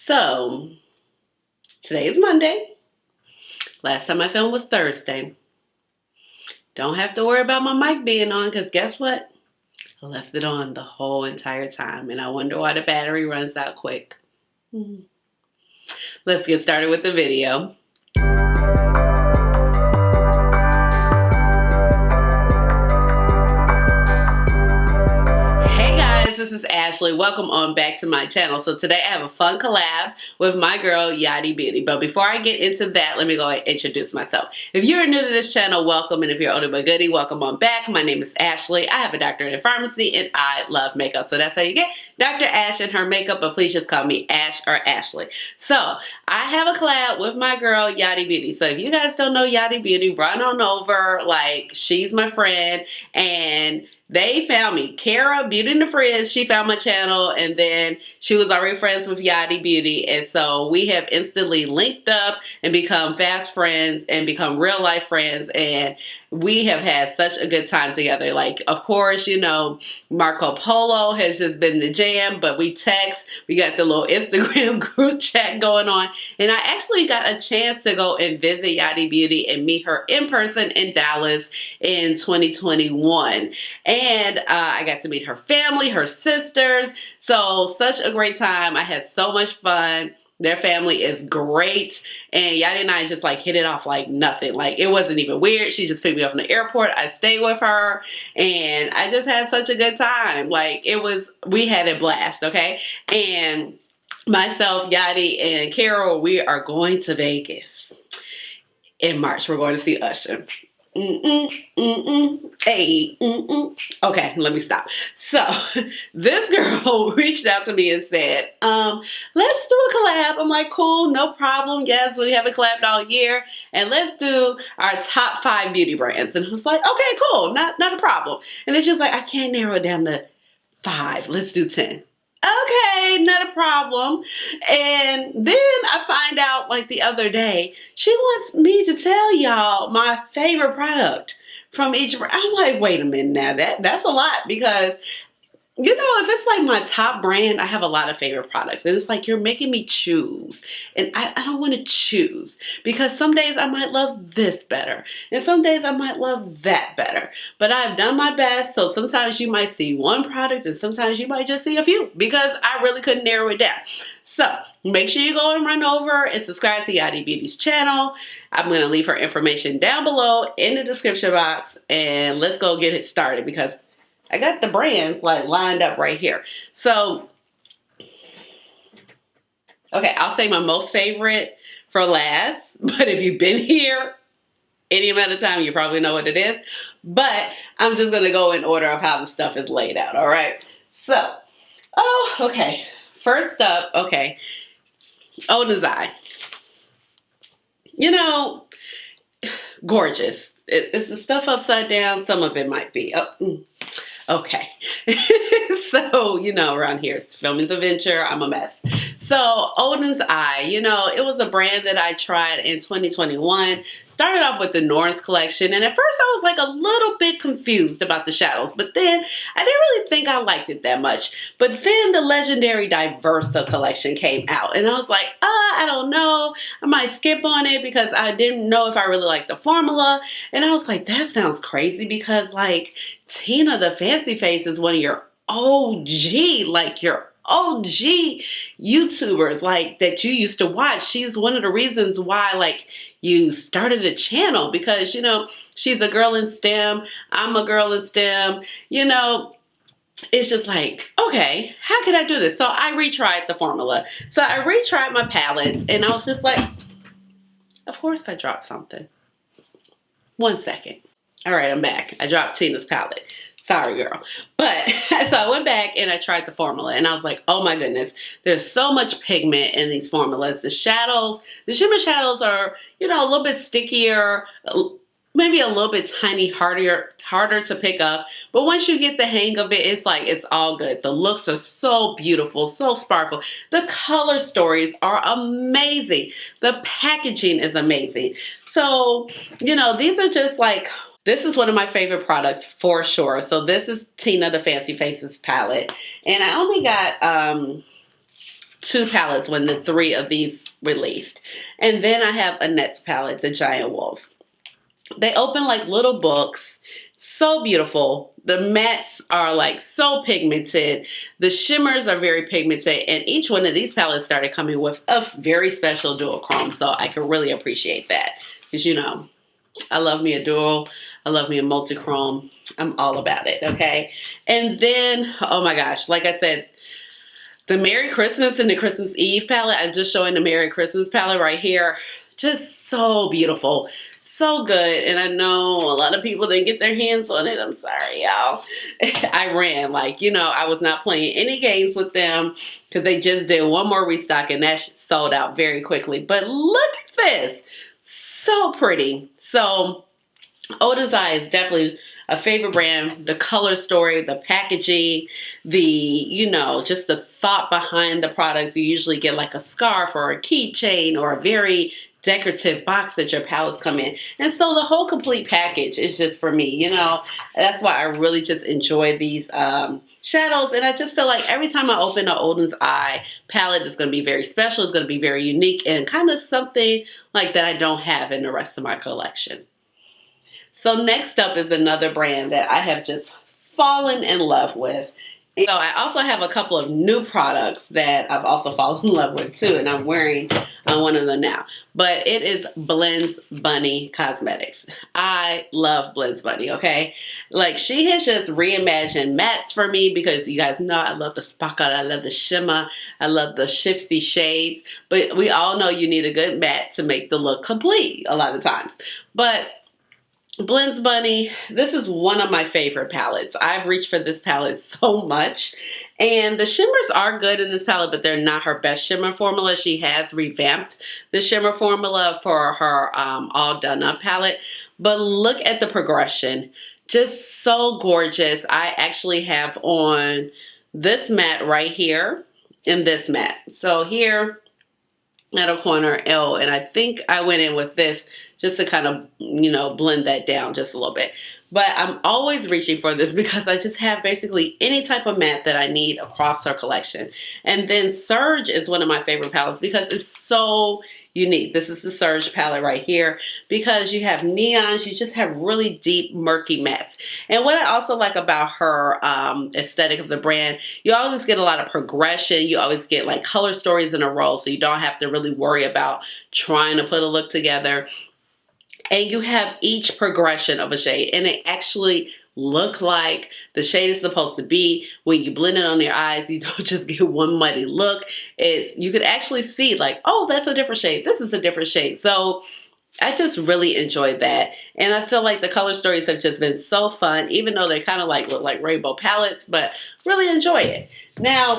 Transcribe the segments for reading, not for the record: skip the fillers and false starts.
So, today is Monday. Last time I filmed was Thursday. Don't have to worry about my mic being on because guess what? I left it on the whole entire time and I wonder why the battery runs out quick. Let's get started with the video. This is Ashley. Welcome on back to my channel. So today I have a fun collab with my girl Yadi Beauty. But before I get into that, let me go and introduce myself. If you're new to this channel, welcome. And if you're older but goodie, welcome on back. My name is Ashley. I have a doctorate in pharmacy and I love makeup. So that's how you get Dr. Ash and her makeup, but please just call me Ash or Ashley. So I have a collab with my girl Yadi Beauty. So if you guys don't know Yadi Beauty, run on over. Like, she's my friend and they found me. Kara, Beauty in the Frizz, she found my channel and then she was already friends with Yadi Beauty. And so we have instantly linked up and become fast friends and become real life friends. And we have had such a good time together. Like, of course, you know, Marco Polo has just been the jam, but we text, we got the little Instagram group chat going on. And I actually got a chance to go and visit Yadi Beauty and meet her in person in Dallas in 2021. And I got to meet her family, her sisters. So such a great time. I had so much fun. Their family is great. And Yadi and I just like hit it off like nothing. Like, it wasn't even weird. She just picked me up from the airport. I stayed with her and I just had such a good time. Like, we had a blast, okay? And myself, Yadi, and Carol, we are going to Vegas in March. We're going to see Usher. Hey, Okay, let me stop. So this girl reached out to me and said, let's do a collab. I'm like, cool, no problem. Yes, we haven't collabed all year. And let's do our top 5 beauty brands. And I was like, okay, cool, not a problem. And it's just like, I can't narrow it down to 5. Let's do 10. Okay, not a problem. And then I find out like the other day, she wants me to tell y'all my favorite product from each brand. I'm like, wait a minute now, that's a lot because, you know, if it's like my top brand, I have a lot of favorite products. And it's like, you're making me choose. And I don't want to choose because some days I might love this better. And some days I might love that better. But I've done my best. So sometimes you might see one product and sometimes you might just see a few because I really couldn't narrow it down. So make sure you go and run over and subscribe to Yadi Beauty's channel. I'm going to leave her information down below in the description box. And let's go get it started because I got the brands like lined up right here. So, okay, I'll say my most favorite for last. But if you've been here any amount of time, you probably know what it is. But I'm just going to go in order of how the stuff is laid out, all right? So, okay. First up, okay, Odin's Eye. You know, gorgeous. It's the stuff upside down. Some of it might be. Okay. So, you know, around here, it's filming's a venture. I'm a mess. So, Odin's Eye, you know, it was a brand that I tried in 2021. Started off with the Norris collection. And at first I was like a little bit confused about the shadows. But then I didn't really think I liked it that much. But then the legendary Diversa collection came out. And I was like, I don't know. I might skip on it because I didn't know if I really liked the formula. And I was like, that sounds crazy because like Tina the Fancy Face is one of your OG, like your OG YouTubers like that you used to watch. She's one of the reasons why like you started a channel because, you know, she's a girl in STEM. I'm a girl in STEM. You know, it's just like, okay, how could I do this? So I retried the formula. So I retried my palettes and I was just like, of course I dropped something. 1 second. All right, I'm back. I dropped Tina's palette. Sorry, girl. But so I went back and I tried the formula and I was like, oh my goodness, there's so much pigment in these formulas. The shadows, the shimmer shadows are, you know, a little bit stickier, maybe a little bit harder to pick up. But once you get the hang of it, it's like, it's all good. The looks are so beautiful, so sparkle. The color stories are amazing. The packaging is amazing. So, you know, these are just like, this is one of my favorite products for sure. So this is Tina the Fancy Faces palette. And I only got 2 palettes when the 3 of these released. And then I have Annette's palette, the Giant Wolves. They open like little books. So beautiful. The mattes are like so pigmented. The shimmers are very pigmented. And each one of these palettes started coming with a very special dual chrome. So I can really appreciate that. Because you know, I love me a dual. I love me a multi-chrome. I'm all about it, okay? And then, oh my gosh, like I said, the Merry Christmas and the Christmas Eve palette. I'm just showing the Merry Christmas palette right here. Just so beautiful. So good. And I know a lot of people didn't get their hands on it. I'm sorry, y'all. I ran. Like, you know, I was not playing any games with them because they just did one more restock and that sold out very quickly. But look at this. So pretty. So Odin's Eye is definitely a favorite brand. The color story, the packaging, the, you know, just the thought behind the products. You usually get like a scarf or a keychain or a very decorative box that your palettes come in. And so the whole complete package is just for me, you know. That's why I really just enjoy these shadows. And I just feel like every time I open an Odin's Eye palette, it's going to be very special. It's going to be very unique and kind of something like that I don't have in the rest of my collection. So next up is another brand that I have just fallen in love with. So I also have a couple of new products that I've also fallen in love with too, and I'm wearing one of them now. But it is Blends Bunny Cosmetics. I love Blends Bunny, okay? Like, she has just reimagined mattes for me because you guys know I love the sparkle, I love the shimmer, I love the shifty shades. But we all know you need a good matte to make the look complete a lot of times. But Blends Bunny, this is one of my favorite palettes. I've reached for this palette so much. And the shimmers are good in this palette, but they're not her best shimmer formula. She has revamped the shimmer formula for her All Done Up palette. But look at the progression. Just so gorgeous. I actually have on this matte right here and this matte. So here at a corner, oh, and I think I went in with this just to kind of, you know, blend that down just a little bit. But I'm always reaching for this because I just have basically any type of matte that I need across her collection. And then Surge is one of my favorite palettes because it's so unique. This is the Surge palette right here because you have neons, you just have really deep, murky mattes. And what I also like about her aesthetic of the brand, you always get a lot of progression. You always get like color stories in a row, so you don't have to really worry about trying to put a look together. And you have each progression of a shade, and they actually look like the shade is supposed to be. When you blend it on your eyes, you don't just get one muddy look. You could actually see like, oh, that's a different shade. This is a different shade. So I just really enjoyed that. And I feel like the color stories have just been so fun, even though they kind of like look like rainbow palettes, but really enjoy it. Now,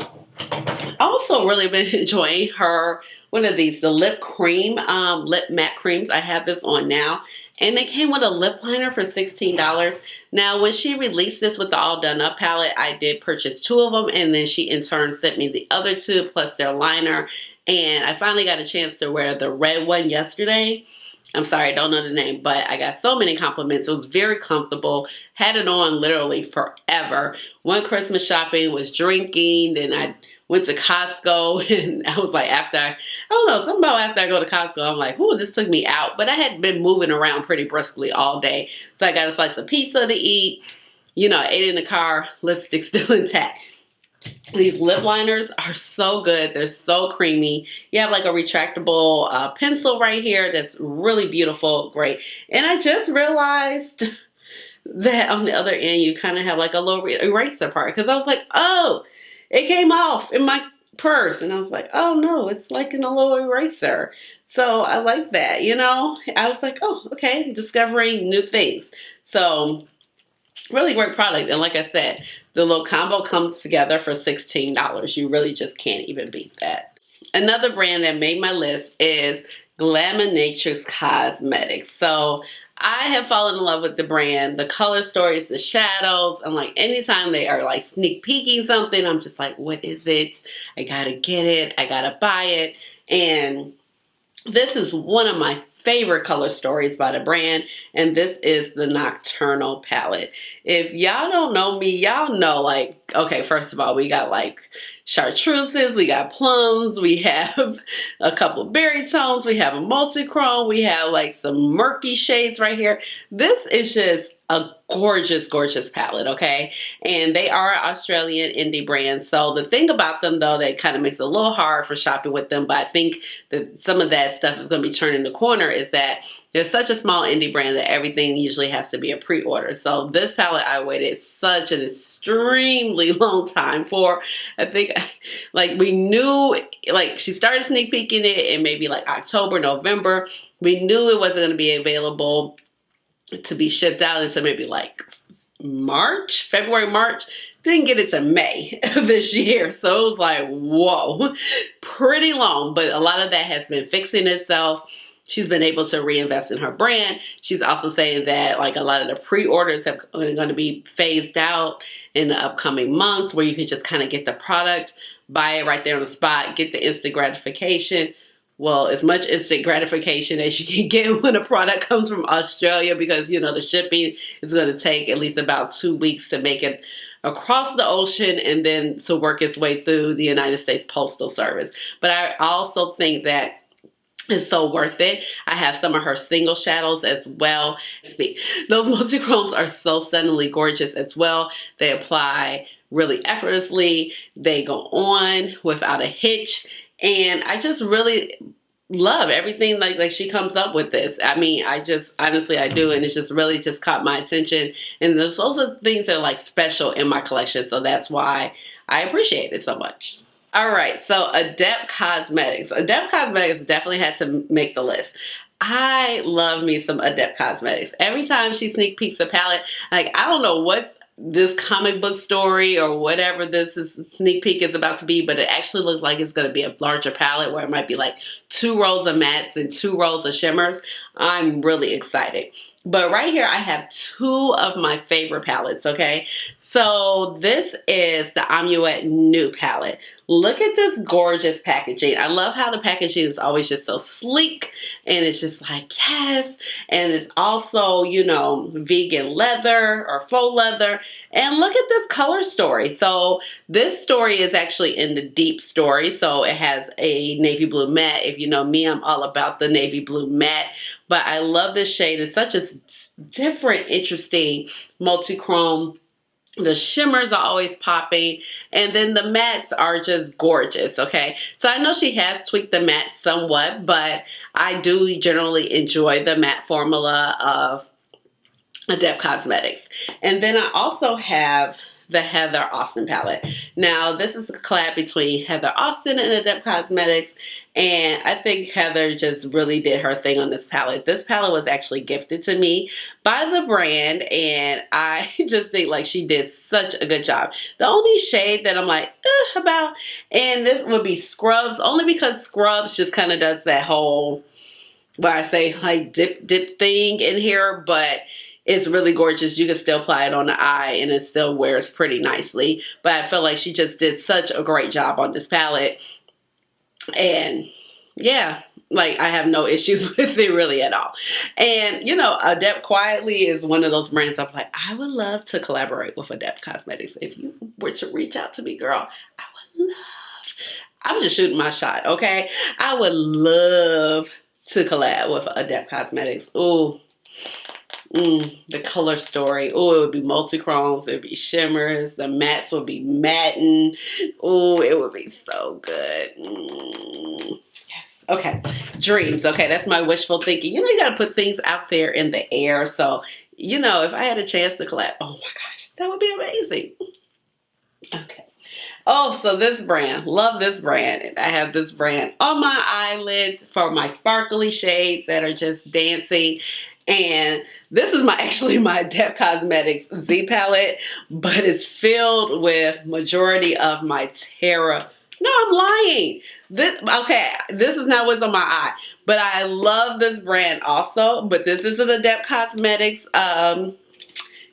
also really been enjoying her, one of these, the lip cream, lip matte creams. I have this on now. And they came with a lip liner for $16. Now, when she released this with the All Done Up palette, I did purchase 2 of them. And then she in turn sent me the other 2 plus their liner. And I finally got a chance to wear the red one yesterday. I'm sorry, I don't know the name, but I got so many compliments. It was very comfortable. Had it on literally forever. One Christmas shopping, was drinking, then I went to Costco, and I was like, I don't know, something about after I go to Costco, I'm like, ooh, this took me out. But I had been moving around pretty briskly all day. So I got a slice of pizza to eat. You know, I ate in the car, lipstick still intact. These lip liners are so good. They're so creamy. You have like a retractable pencil right here that's really beautiful, great. And I just realized that on the other end, you kind of have like a little eraser part. Because I was like, oh, it came off in my purse. And I was like, oh no, it's like in a little eraser. So I like that, you know. I was like, oh, okay, discovering new things. So really great product. And like I said, the little combo comes together for $16. You really just can't even beat that. Another brand that made my list is Glaminatrix Cosmetics. So I have fallen in love with the brand, the color stories, the shadows. I'm like, anytime they are like sneak peeking something, I'm just like, what is it? I gotta get it. I gotta buy it. And this is one of my favorite color stories by the brand, and this is the Nocturnal palette. If y'all don't know me, y'all know, like, okay, first of all, we got like chartreuses, we got plums, we have a couple berry tones, we have a multi-chrome, we have like some murky shades right here. This is just a gorgeous, gorgeous palette, okay? And they are an Australian indie brand. So the thing about them, though, that kind of makes it a little hard for shopping with them, but I think that some of that stuff is going to be turning the corner, is that they're such a small indie brand that everything usually has to be a pre-order. So this palette I waited such an extremely long time for. I think, like, we knew, like, she started sneak peeking it in maybe like October, November. We knew it wasn't going to be available to be shipped out until maybe like February, March. Didn't get it to May of this year. So it was like, whoa, pretty long. But a lot of that has been fixing itself. She's been able to reinvest in her brand. She's also saying that like a lot of the pre-orders are going to be phased out in the upcoming months, where you can just kind of get the product, buy it right there on the spot, get the instant gratification. Well, as much instant gratification as you can get when a product comes from Australia, because, you know, the shipping is going to take at least about 2 weeks to make it across the ocean and then to work its way through the United States Postal Service. But I also think that it's so worth it. I have some of her single shadows as well. Those multi-chromes are so stunningly gorgeous as well. They apply really effortlessly. They go on without a hitch. And I just really love everything like she comes up with this. I mean, I just, honestly, I do. And it's just really just caught my attention. And there's also things that are like special in my collection. So that's why I appreciate it so much. All right. So Adept Cosmetics. Adept Cosmetics definitely had to make the list. I love me some Adept Cosmetics. Every time she sneak peeks a palette, like, I don't know what's this comic book story or whatever this sneak peek is about to be, but it actually looks like it's going to be a larger palette where it might be like 2 rows of mattes and 2 rows of shimmers. I'm really excited. But right here, I have 2 of my favorite palettes, okay? So this is the Amulet New palette. Look at this gorgeous packaging. I love how the packaging is always just so sleek, and it's just like, yes. And it's also, you know, vegan leather or faux leather. And look at this color story. So this story is actually in the deep story. So it has a navy blue matte. If you know me, I'm all about the navy blue matte. But I love this shade. It's such a different, interesting multi-chrome. The shimmers are always popping, and then the mattes are just gorgeous, okay? So I know she has tweaked the matte somewhat, but I do generally enjoy the matte formula of Adept Cosmetics. And then I also have the Heather Austin palette. Now, this is a collab between Heather Austin and Adept Cosmetics, and I think Heather just really did her thing on this palette. This palette was actually gifted to me by the brand, and I just think like she did such a good job. The only shade that I'm like, about, and this would be Scrubs, only because Scrubs just kind of does that whole, where I say like dip thing in here, but it's really gorgeous. You can still apply it on the eye and it still wears pretty nicely. But I feel like she just did such a great job on this palette. And yeah, like I have no issues with it really at all. And you know, Adept quietly is one of those brands I was like, I would love to collaborate with Adept Cosmetics. If you were to reach out to me, girl, I would love. I'm just shooting my shot, okay? I would love to collab with Adept Cosmetics. Ooh. The color story. Oh, it would be multi-chromes. It would be shimmers. The mattes would be matten. Oh, it would be so good. Yes. Okay. Dreams. Okay, that's my wishful thinking. You know, you got to put things out there in the air. So, you know, if I had a chance to collab, oh my gosh, that would be amazing. Okay. Oh, so this brand, love this brand. And I have this brand on my eyelids for my sparkly shades that are just dancing. And this is actually my Adept Cosmetics Z palette, but it's filled with majority of my Terra. No, I'm lying. This is not what's on my eye, but I love this brand also. But this is an Adept Cosmetics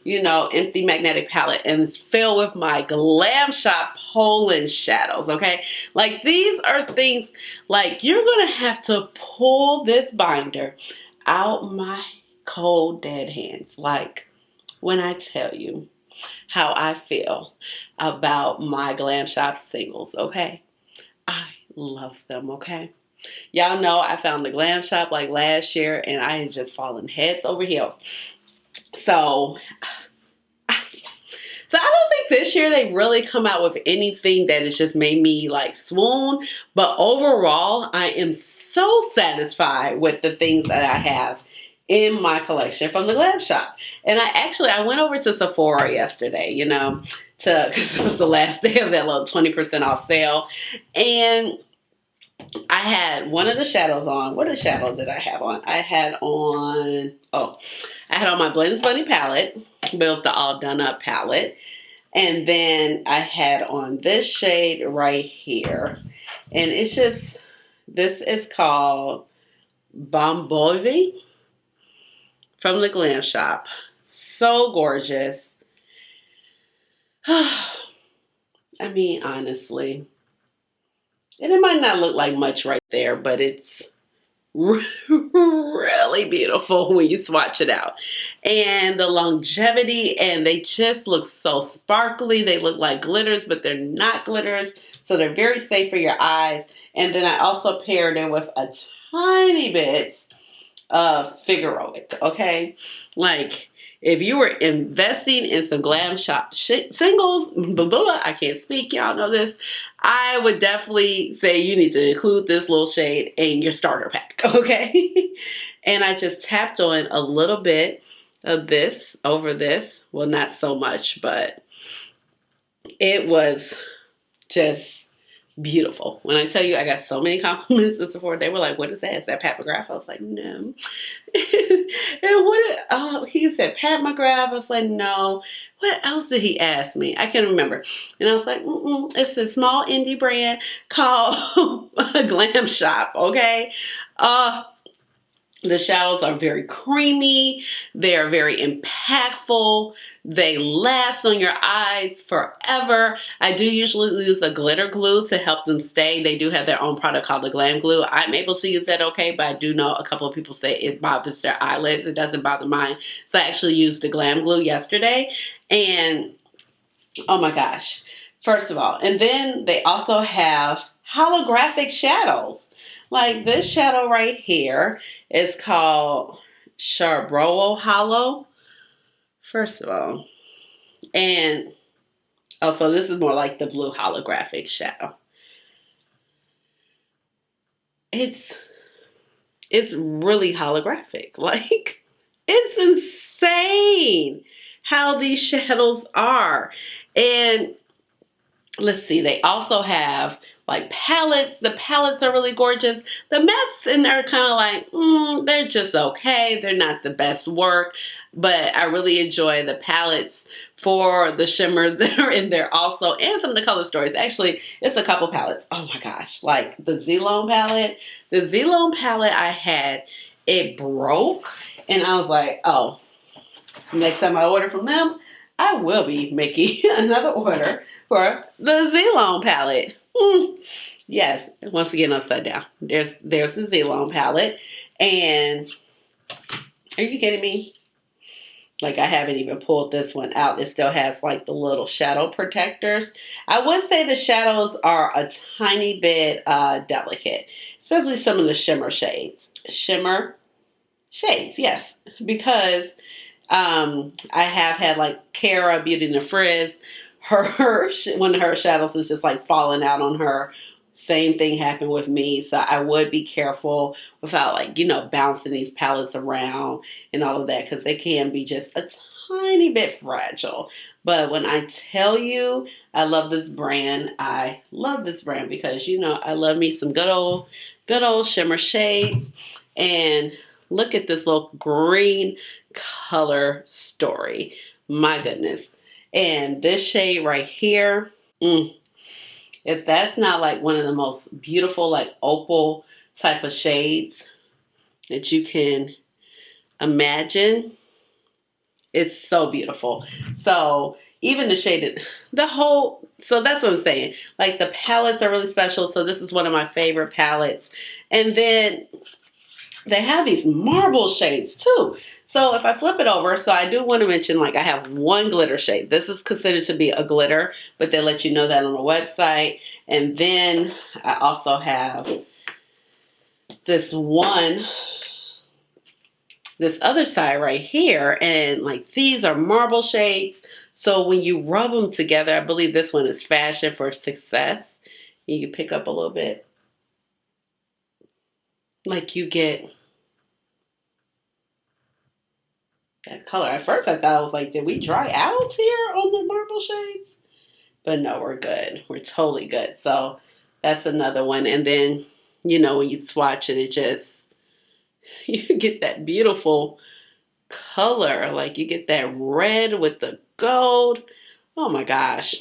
you know, empty magnetic palette, and it's filled with my Glam Shop Poland shadows, okay? Like, these are things, like, you're gonna have to pull this binder out my cold dead hands, like, when I tell you how I feel about my Glam Shop singles, okay? I love them, okay? Y'all know I found the Glam Shop like last year, and I had just fallen heads over heels. So I don't think this year they've really come out with anything that has just made me like swoon. But overall, I am so satisfied with the things that I have in my collection from the Glam Shop. And I went over to Sephora yesterday, you know, because it was the last day of that little 20% off sale. And I had one of the shadows on. What shadow did I have on? I had on my Blends Bunny palette, but it was the All Done Up palette. And then I had on this shade right here. And it's just, this is called Bombovi from the Glam Shop. So gorgeous. I mean, honestly. And it might not look like much right there, but it's really beautiful when you swatch it out. And the longevity, and they just look so sparkly. They look like glitters, but they're not glitters. So they're very safe for your eyes. And then I also paired it with a tiny bit of Figueroa, okay? Like, if you were investing in some Glam Shop singles, I can't speak, y'all know this, I would definitely say you need to include this little shade in your starter pack, okay? And I just tapped on a little bit of this over this. Well, not so much, but it was just beautiful. When I tell you, I got so many compliments in Sephora. They were like, "What is that? Is that Pat McGrath?" I was like, "No." And he said Pat McGrath. I was like, "No." What else did he ask me? I can't remember. And I was like, "It's a small indie brand called Glam Shop." Okay. The shadows are very creamy. They are very impactful. They last on your eyes forever. I do usually use a glitter glue to help them stay. They do have their own product called the Glam Glue. I'm able to use that okay, but I do know a couple of people say it bothers their eyelids. It doesn't bother mine. So I actually used the Glam Glue yesterday. And oh my gosh. First of all, and then they also have holographic shadows. Like this shadow right here is called Charbroil Hollow. First of all. And also this is more like the blue holographic shadow. It's really holographic. Like, it's insane how these shadows are. And let's see, they also have like palettes. The palettes are really gorgeous. The mattes in there are kind of like, they're just okay. They're not the best work, but I really enjoy the palettes for the shimmers that are in there also, and some of the color stories. Actually, it's a couple palettes. Oh my gosh, like the Z-Lone palette. The Z-Lone palette I had, it broke, and I was like, oh, next time I order from them, I will be making another order for the Z-Lone palette. Yes, once again, upside down. There's the Z-Lone palette. And are you kidding me? Like, I haven't even pulled this one out. It still has like the little shadow protectors. I would say the shadows are a tiny bit delicate, especially some of the shimmer shades. Shimmer shades, yes. Because I have had like Cara Beauty and the Frizz. One of her shadows is just like falling out on her. Same thing happened with me. So I would be careful without like, bouncing these palettes around and all of that, because they can be just a tiny bit fragile. But when I tell you I love this brand, I love this brand because, I love me some good old shimmer shades. And look at this little green color story. My goodness. And this shade right here, if that's not like one of the most beautiful, like opal type of shades that you can imagine, It's so beautiful. So even the shaded, so that's what I'm saying. Like the palettes are really special. So this is one of my favorite palettes. And then they have these marble shades too. So if I flip it over, so I do want to mention, like, I have one glitter shade. This is considered to be a glitter, but they let you know that on the website. And then I also have this other side right here, and like these are marble shades. So when you rub them together, I believe this one is Fashion for Success. You can pick up a little bit. Like you get that color. At first I thought, I was like, did we dry out here on the marble shades? But no, we're good. We're totally good. So that's another one. And then, you know, when you swatch it, you get that beautiful color. Like you get that red with the gold. Oh my gosh.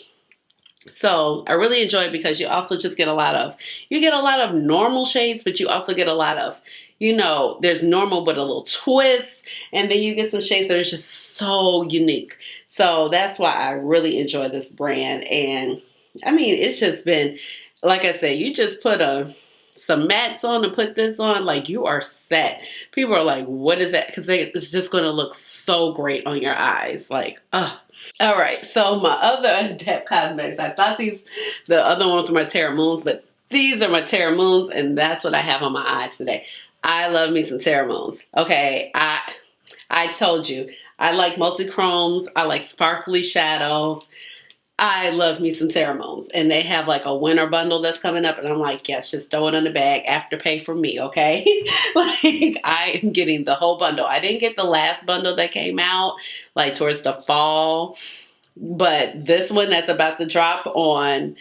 So I really enjoy it because you also just get a lot of normal shades, but you also get a lot of, you know, there's normal but a little twist, and then you get some shades that are just so unique. So that's why I really enjoy this brand. And I mean, it's just been, like I said, you just put some mattes on and put this on, like you are set. People are like, what is that? Because it's just going to look so great on your eyes. Like, ugh. All right, so my other Adept Cosmetics, I thought the other ones were my Terra Moons, but these are my Terra Moons, and that's what I have on my eyes today. I love me some Terra Moons. Okay, I told you, I like multi-chromes, I like sparkly shadows. I love me some Terra Moons, and they have like a winter bundle that's coming up, and I'm like, yes, just throw it in the bag, Afterpay for me, okay? Like, I am getting the whole bundle. I didn't get the last bundle that came out, like towards the fall, but this one that's about to drop on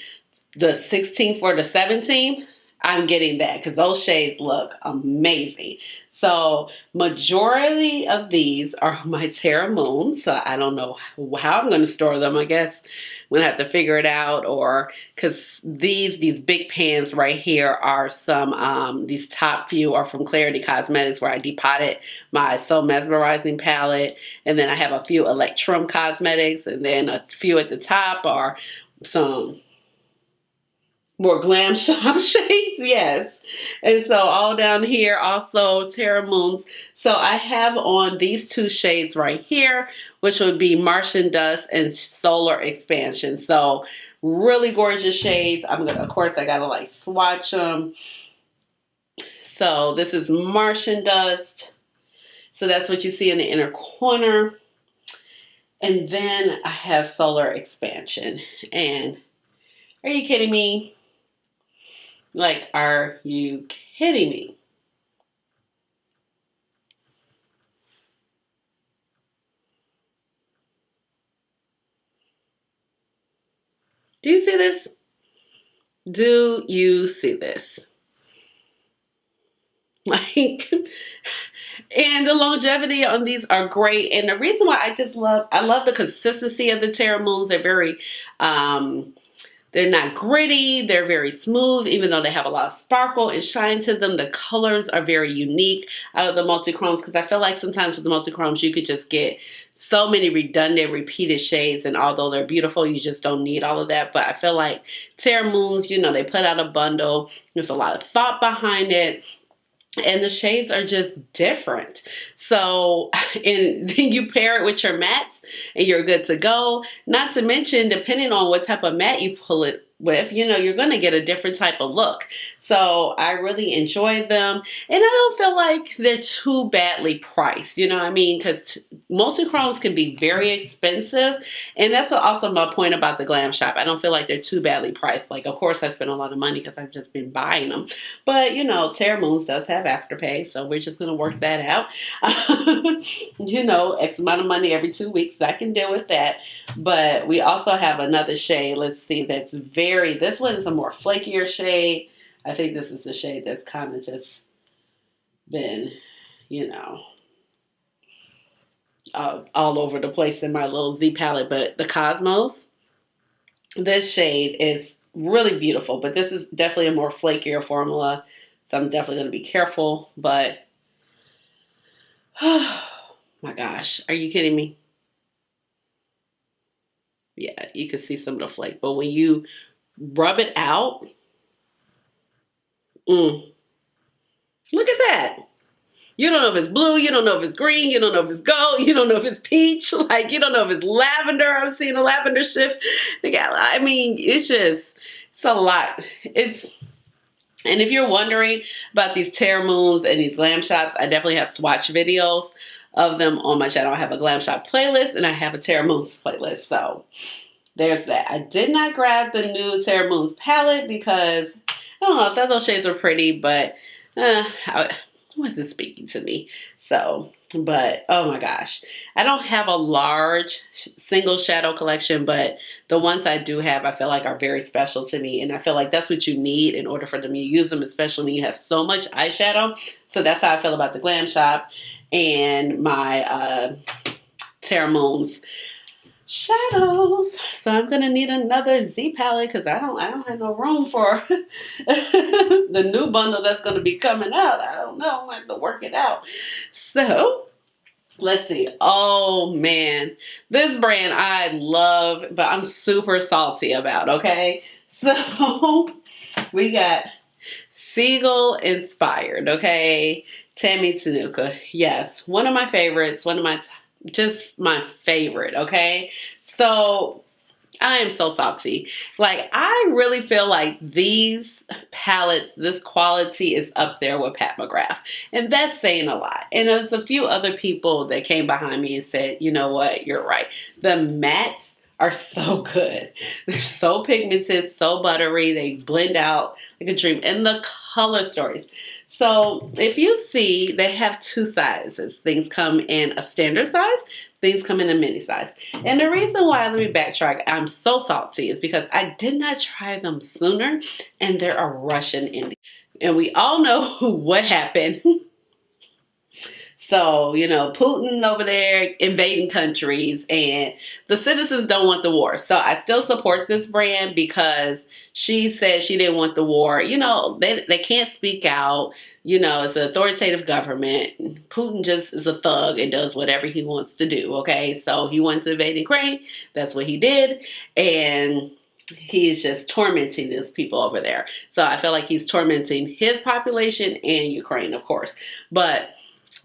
the 16th or the 17th, I'm getting that because those shades look amazing. So majority of these are my Terra Moons. So I don't know how I'm going to store them. I guess I'm going to have to figure it out, or because these big pans right here are some, these top few are from Clarity Cosmetics, where I depotted my So Mesmerizing palette. And then I have a few Electrum Cosmetics, and then a few at the top are some more Glam Shop shades, yes. And so all down here also Terra Moons. So I have on these two shades right here, which would be Martian Dust and Solar Expansion. So really gorgeous shades. Of course I gotta like swatch them. So this is Martian Dust. So that's what you see in the inner corner. And then I have Solar Expansion. And are you kidding me? Like, are you kidding me? Do you see this? Do you see this? Like, and the longevity on these are great. And the reason why I love the consistency of the Terra Moons. They're very, they're not gritty. They're very smooth, even though they have a lot of sparkle and shine to them. The colors are very unique out of the multi-chromes, because I feel like sometimes with the multi-chromes, you could just get so many redundant, repeated shades. And although they're beautiful, you just don't need all of that. But I feel like Terra Moons, you know, they put out a bundle. There's a lot of thought behind it. And the shades are just different. So, and then you pair it with your mattes and you're good to go. Not to mention, depending on what type of matte you pull it with, you know, you're going to get a different type of look. So I really enjoyed them. And I don't feel like they're too badly priced, you know what I mean? Because multi-chromes can be very expensive. And that's also my point about the Glam Shop. I don't feel like they're too badly priced. Like, of course, I spend a lot of money because I've just been buying them. But, you know, Terra Moons does have Afterpay. So we're just going to work that out. You know, X amount of money every 2 weeks. I can deal with that. But we also have another shade. Let's see. That's this one is a more flakier shade. I think this is the shade that's kind of just been, you know, all over the place in my little Z palette. But the Cosmos, this shade is really beautiful. But this is definitely a more flakier formula. So I'm definitely going to be careful. But, oh my gosh, are you kidding me? Yeah, you can see some of the flake. But when you rub it out, look at that. You don't know if it's blue, you don't know if it's green, you don't know if it's gold, you don't know if it's peach, like you don't know if it's lavender. I'm seeing a lavender shift. I mean, it's a lot. And if you're wondering about these Terra Moons and these Glam Shops, I definitely have swatch videos of them on my channel. I have a Glam Shop playlist and I have a Terra Moons playlist. So there's that. I did not grab the new Terra Moons palette because I don't know if those shades are pretty, but it wasn't speaking to me. So, but oh my gosh, I don't have a large single shadow collection, but the ones I do have, I feel like are very special to me. And I feel like that's what you need in order for them to use them, especially when you have so much eyeshadow. So that's how I feel about the Glam Shop and my Terra Moons shadows. So I'm gonna need another Z palette because I don't have no room for the new bundle that's gonna be coming out. I don't know. I have to work it out. So let's see. Oh man, this brand I love, but I'm super salty about. Okay, so we got Seagull inspired. Okay, Tammy Tanuka. Yes, one of my favorites. One of my just my favorite, okay? So I am so salty. Like, I really feel like these palettes, this quality is up there with Pat McGrath. And that's saying a lot. And there's a few other people that came behind me and said, you know what, you're right. The mattes are so good. They're so pigmented, so buttery. They blend out like a dream. And the color stories. So if you see, they have two sizes. Things come in a standard size, things come in a mini size. And the reason why, let me backtrack, I'm so salty is because I did not try them sooner and they're a Russian indie. And we all know what happened. So, you know, Putin over there invading countries and the citizens don't want the war. So I still support this brand because she said she didn't want the war. You know, they can't speak out. You know, it's an authoritative government. Putin just is a thug and does whatever he wants to do, okay? So he wants to invade Ukraine. That's what he did. And he is just tormenting these people over there. So I feel like he's tormenting his population and Ukraine, of course. But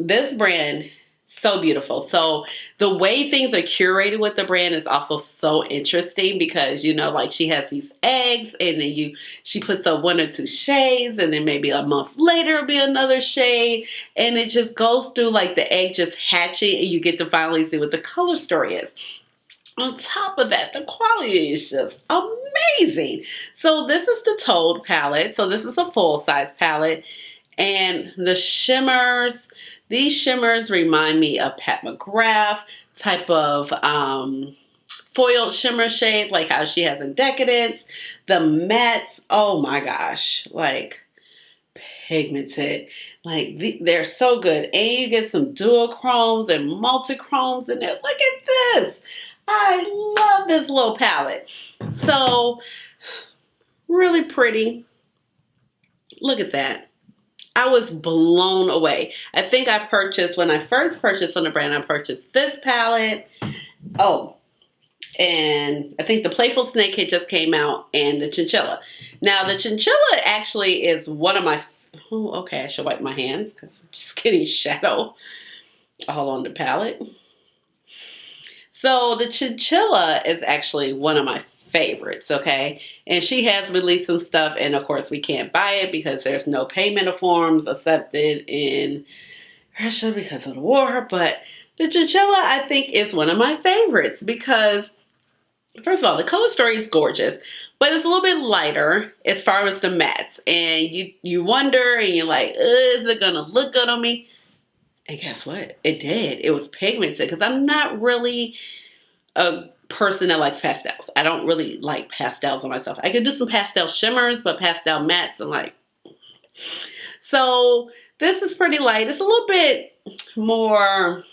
this brand, so beautiful. So the way things are curated with the brand is also so interesting because, you know, like she has these eggs and then she puts up one or two shades and then maybe a month later it'll be another shade. And it just goes through like the egg just hatching and you get to finally see what the color story is. On top of that, the quality is just amazing. So this is the Toad palette. So this is a full-size palette. And the shimmers, these shimmers remind me of Pat McGrath type of foiled shimmer shades, like how she has in Decadence. The mattes, oh my gosh, like pigmented. Like they're so good. And you get some duochromes and multichromes in there. Look at this. I love this little palette. So, really pretty. Look at that. I was blown away. I think I purchased, when I first purchased from the brand, I purchased this palette. Oh, and I think the Playful Snake had just came out and the Chinchilla. Now, the Chinchilla actually is one of my, oh, okay, I should wipe my hands because I'm just getting shadow all on the palette. So the Chinchilla is actually one of my favorites, okay? And she has released some stuff, and of course we can't buy it because there's no payment forms accepted in Russia because of the war. But the Chinchilla, I think, is one of my favorites because, first of all, the color story is gorgeous, but it's a little bit lighter as far as the mattes. And you wonder, and you're like, is it gonna look good on me? And guess what? It did. It was pigmented because I'm not really a person that likes pastels. I don't really like pastels on myself. I can do some pastel shimmers, but pastel mattes, I'm like. So this is pretty light. It's a little bit more,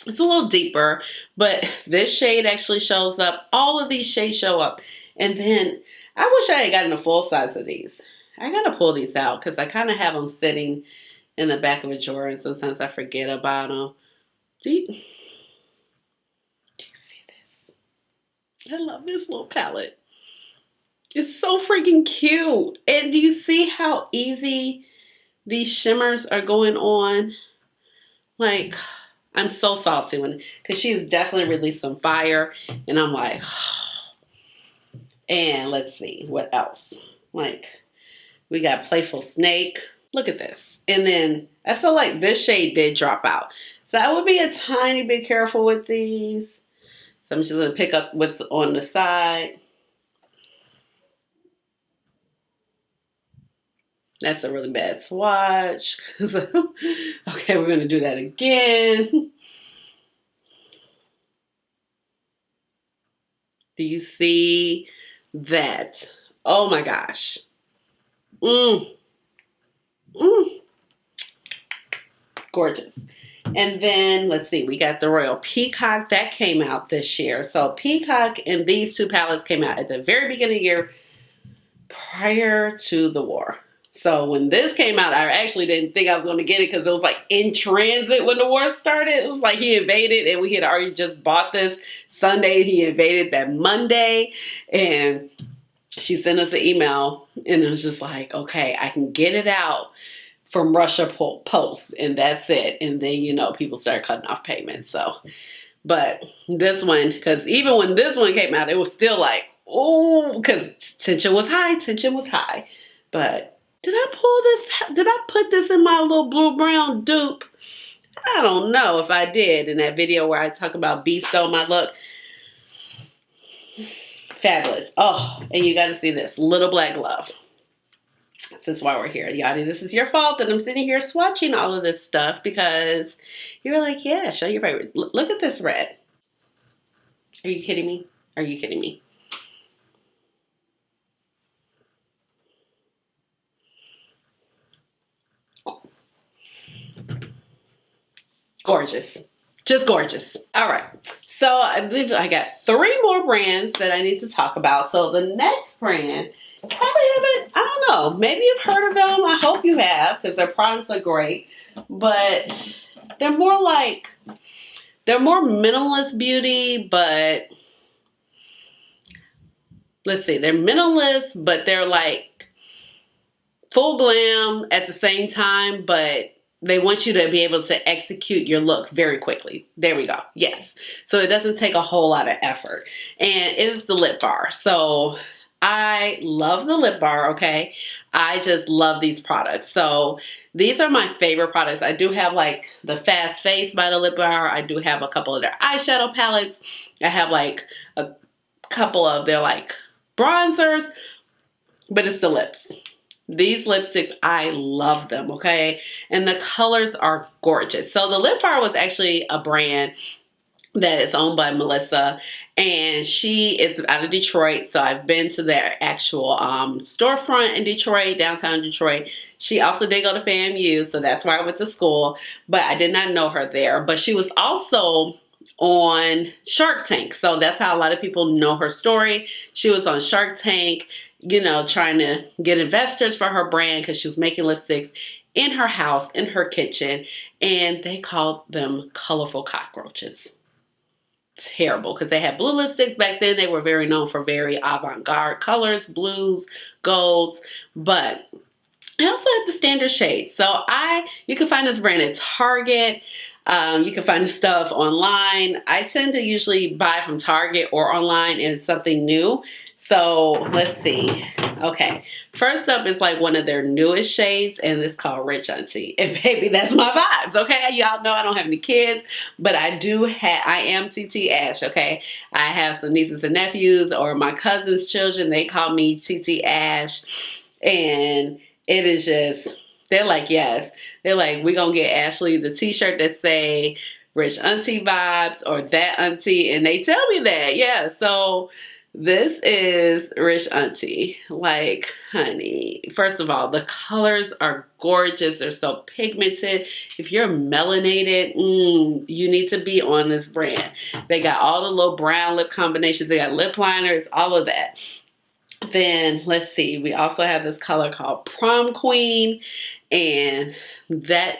it's a little deeper, but this shade actually shows up. All of these shades show up. And then I wish I had gotten a full size of these. I gotta pull these out because I kind of have them sitting in the back of a drawer and sometimes I forget about them. Do you see this? I love this little palette. It's so freaking cute. And do you see how easy these shimmers are going on? Like, I'm so salty because she's definitely released some fire. And I'm like, and let's see what else. Like, we got Playful Snake. Look at this. And then I feel like this shade did drop out. So I would be a tiny bit careful with these. So I'm just going to pick up what's on the side. That's a really bad swatch. Okay, we're going to do that again. Do you see that? Oh my gosh. Gorgeous. And then let's see, we got the Royal Peacock that came out this year. So Peacock and these two palettes came out at the very beginning of the year prior to the war. So when this came out, I actually didn't think I was going to get it because it was like in transit when the war started. It was like he invaded and we had already just bought this Sunday and he invaded that Monday. And she sent us an email and it was just like, okay, I can get it out from Russia Post and that's it. And then, you know, people start cutting off payments. So, but this one, because even when this one came out, it was still like, oh, because tension was high. But did I put this in my little blue-brown dupe? I don't know if I did in that video where I talk about Beef Stole My Look. Fabulous. Oh, and you got to see this little black glove. Since while we're here, Yadi, this is your fault that I'm sitting here swatching all of this stuff because you were like, yeah, show your favorite. Look at this red. Are you kidding me? Are you kidding me? Gorgeous. Just gorgeous. All right. So I believe I got 3 more brands that I need to talk about. So the next brand, probably haven't, I don't know, maybe you've heard of them. I hope you have because their products are great. But they're more minimalist beauty, but let's see, they're minimalist, but they're like full glam at the same time, but they want you to be able to execute your look very quickly. There we go. Yes. So it doesn't take a whole lot of effort. And it is the lip bar. So I love the lip bar, okay? I just love these products. So these are my favorite products. I do have like the Fast Face by the Lip Bar. I do have a couple of their eyeshadow palettes. I have like a couple of their like bronzers, but it's the lips. These lipsticks, I love them, okay? And the colors are gorgeous. So the Lip Bar was actually a brand that is owned by Melissa, and she is out of Detroit. So I've been to their actual storefront in Detroit, downtown Detroit. She also did go to FAMU, so that's where I went to school, but I did not know her there. But she was also on Shark Tank, so that's how a lot of people know her story. She was on Shark Tank, you know, trying to get investors for her brand because she was making lipsticks in her house, in her kitchen, and they called them colorful cockroaches. Terrible, because they had blue lipsticks back then. They were very known for very avant-garde colors, blues, golds, but I also have the standard shades. So you can find this brand at Target. You can find the stuff online. I tend to usually buy from Target or online, and it's something new. So let's see. Okay, first up is like one of their newest shades, and it's called Rich Auntie. And baby, that's my vibes, okay? Y'all know I don't have any kids, but I am TT Ash, okay? I have some nieces and nephews, or my cousin's children. They call me TT Ash, and it is just, they're like, yes. They're like, we gonna get Ashleigh the t-shirt that say Rich Auntie vibes or that auntie, and they tell me that, yeah. So this is Rich Auntie. Like, honey, first of all, the colors are gorgeous. They're so pigmented. If you're melanated, you need to be on this brand. They got all the little brown lip combinations. They got lip liners, all of that. Then let's see, we also have this color called Prom Queen, and that,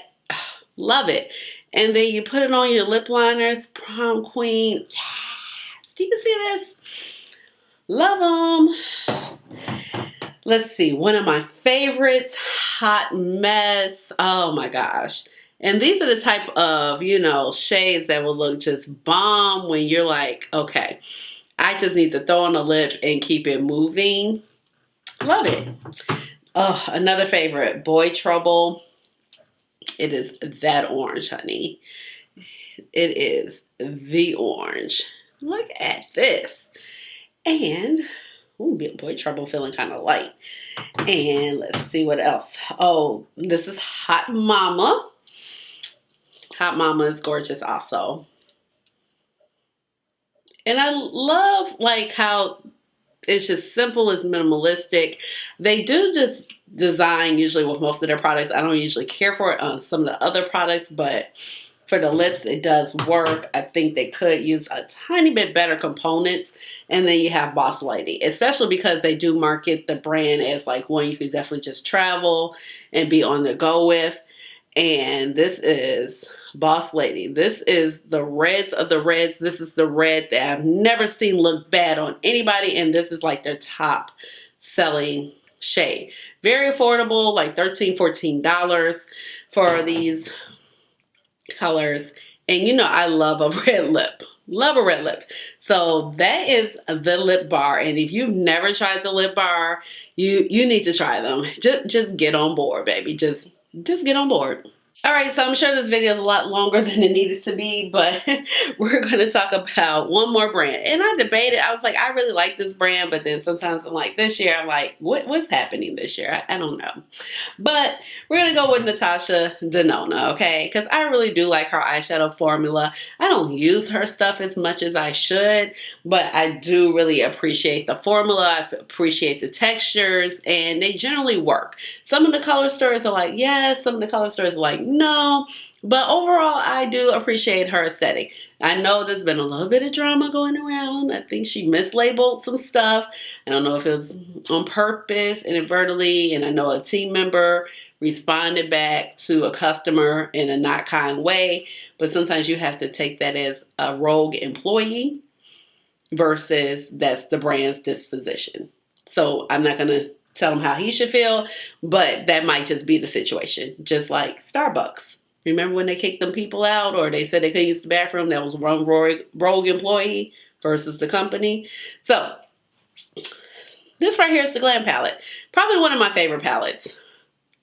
love it. And then you put it on your lip liners, Prom Queen. Yes. Do you see this? Love them. Let's see, one of my favorites, Hot Mess. Oh my gosh. And these are the type of, you know, shades that will look just bomb when you're like, okay, I just need to throw on a lip and keep it moving. Love it. Oh, another favorite, Boy Trouble. It is that orange, honey. It is the orange. Look at this. And, ooh, Boy Trouble feeling kind of light. And let's see what else. Oh, this is Hot Mama. Hot Mama is gorgeous also. And I love like how it's just simple, it's minimalistic. They do this design usually with most of their products. I don't usually care for it on some of the other products, but for the lips, it does work. I think they could use a tiny bit better components. And then you have Boss Lady, especially because they do market the brand as like one you could definitely just travel and be on the go with. And this is Boss Lady. This is the reds of the reds. This is the red that I've never seen look bad on anybody. And this is like their top selling shade. Very affordable, like $13, $14 for these colors. And you know, I love a red lip. Love a red lip. So that is the lip bar. And if you've never tried the lip bar, you need to try them. Just get on board, baby. Just get on board. All right, so I'm sure this video is a lot longer than it needed to be, but we're going to talk about one more brand. And I debated. I was like, I really like this brand, but then sometimes I'm like, this year, I'm like, what's happening this year? I don't know. But we're going to go with Natasha Denona, okay? Because I really do like her eyeshadow formula. I don't use her stuff as much as I should, but I do really appreciate the formula. I appreciate the textures, and they generally work. Some of the color stores are like, yes. Some of the color stores are like, no, but overall, I do appreciate her aesthetic. I know there's been a little bit of drama going around. I think she mislabeled some stuff. I don't know if it was on purpose, inadvertently, and I know a team member responded back to a customer in a not kind way, but sometimes you have to take that as a rogue employee versus that's the brand's disposition. So I'm not going to tell him how he should feel, but that might just be the situation. Just like Starbucks. Remember when they kicked them people out, or they said they couldn't use the bathroom? That was one rogue employee versus the company. So this right here is the Glam palette. Probably one of my favorite palettes,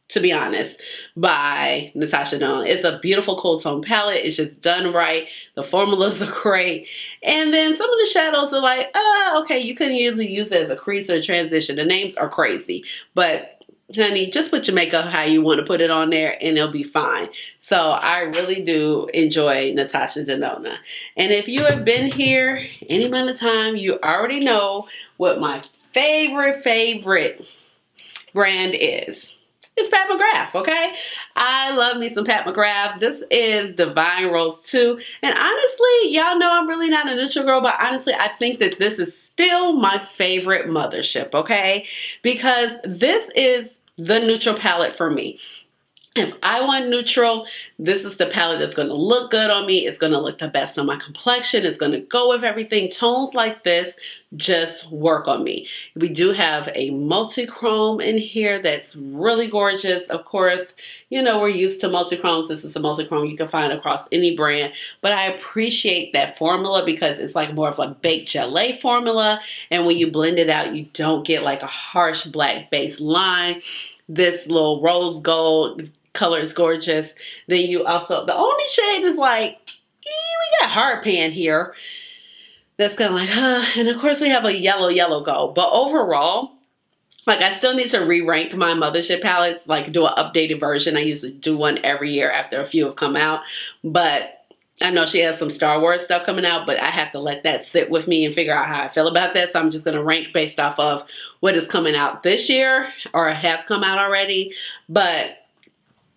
to be honest, by Natasha Denona. It's a beautiful cool tone palette. It's just done right. The formulas are great. And then some of the shadows are like, oh, okay, you couldn't usually use it as a crease or a transition. The names are crazy. But honey, just put your makeup how you want to put it on there and it'll be fine. So I really do enjoy Natasha Denona. And if you have been here any amount of time, you already know what my favorite brand is. It's Pat McGrath, okay? I love me some Pat McGrath. This is Divine Rose 2. And honestly, y'all know I'm really not a neutral girl, but honestly, I think that this is still my favorite mothership, okay? Because this is the neutral palette for me. If I want neutral, this is the palette that's going to look good on me. It's going to look the best on my complexion. It's going to go with everything. Tones like this just work on me. We do have a multi-chrome in here that's really gorgeous. Of course, you know, we're used to multi-chromes. This is a multi-chrome you can find across any brand. But I appreciate that formula because it's like more of a baked gelée formula. And when you blend it out, you don't get like a harsh black base line. This little rose gold color is gorgeous. Then you also, the only shade is like, we got hard pan here. That's kind of like, and of course we have a yellow gold. But overall, like I still need to re-rank my mothership palettes, like do an updated version. I usually do one every year after a few have come out. But I know she has some Star Wars stuff coming out, but I have to let that sit with me and figure out how I feel about that. So I'm just going to rank based off of what is coming out this year or has come out already. But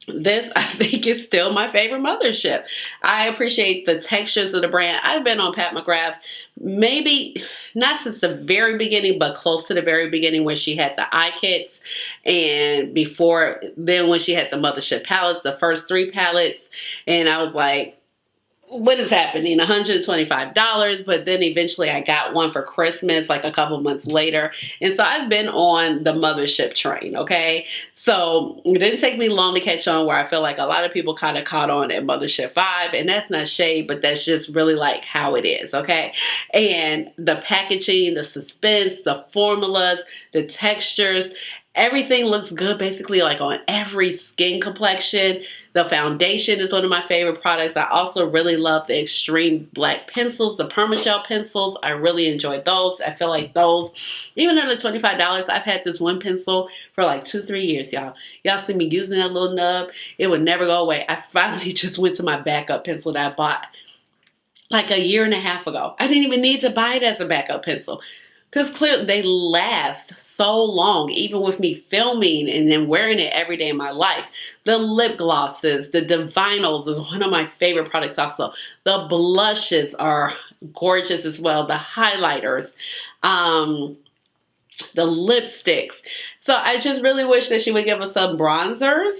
this, I think, is still my favorite mothership. I appreciate the textures of the brand. I've been on Pat McGrath maybe not since the very beginning, but close to the very beginning when she had the eye kits. And before then when she had the mothership palettes, the first 3 palettes. And I was like, what is happening? $125, but then eventually I got one for Christmas like a couple months later. And so I've been on the mothership train, okay? So it didn't take me long to catch on, where I feel like a lot of people kind of caught on at Mothership 5, and that's not shade, but that's just really like how it is, okay? And the packaging, the suspense, the formulas, the textures, everything looks good basically like on every skin complexion. The foundation is one of my favorite products. I also really love the extreme black pencils, the permagel pencils. I really enjoyed those. I feel like those, even under $25, I've had this one pencil for like 2-3 years, y'all. Y'all see me using that little nub. It would never go away. I finally just went to my backup pencil that I bought like a year and a half ago. I didn't even need to buy it as a backup pencil, because clearly they last so long, even with me filming and then wearing it every day in my life. The lip glosses, the Divinals is one of my favorite products also. The blushes are gorgeous as well. The highlighters, the lipsticks. So I just really wish that she would give us some bronzers.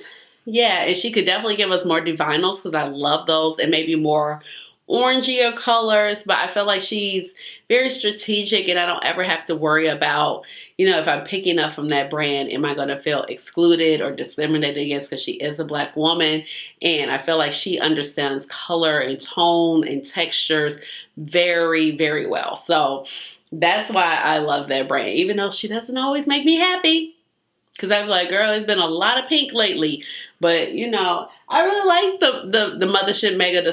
Yeah, and she could definitely give us more Divinals, because I love those, and maybe more orangier colors. But I feel like she's very strategic, and I don't ever have to worry about, you know, if I'm picking up from that brand, am I going to feel excluded or discriminated against, because she is a black woman. And I feel like she understands color and tone and textures very, very well. So that's why I love that brand, even though she doesn't always make me happy. Because I was like, girl, it's been a lot of pink lately. But, you know, I really like the Mothership Mega, the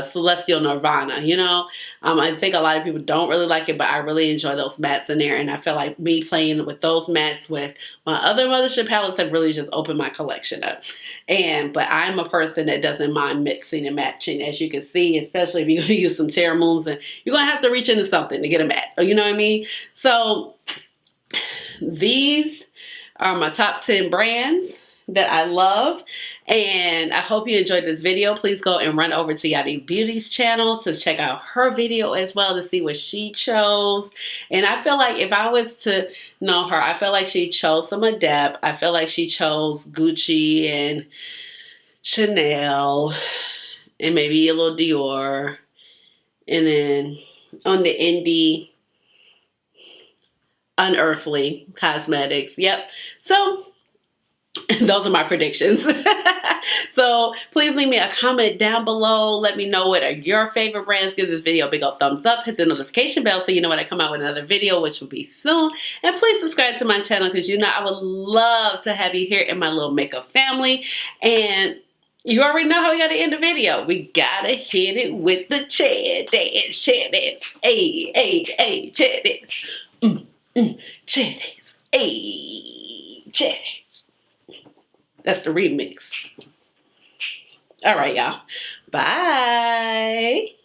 Celestial Nirvana, you know. I think a lot of people don't really like it, but I really enjoy those mattes in there. And I feel like me playing with those mattes with my other Mothership palettes have really just opened my collection up. But I'm a person that doesn't mind mixing and matching, as you can see, especially if you're going to use some Terra Moons, and you're going to have to reach into something to get a matte. You know what I mean? So these are my top 10 brands that I love, and I hope you enjoyed this video. Please go and run over to Yadi Beauty's channel to check out her video as well, to see what she chose. And I feel like if I was to know her, I feel like she chose some Adept. I feel like she chose Gucci and Chanel and maybe a little Dior, and then on the indie, Unearthly Cosmetics. Yep. So those are my predictions. So please leave me a comment down below. Let me know what are your favorite brands. Give this video a big old thumbs up. Hit the notification bell so you know when I come out with another video, which will be soon. And please subscribe to my channel, because you know I would love to have you here in my little makeup family. And you already know how we got to end the video. We got to hit it with the chair dance, chair dance. Hey, hey, hey, chair dance. Chair dance. Hey, chair dance. That's the remix. All right, y'all. Bye.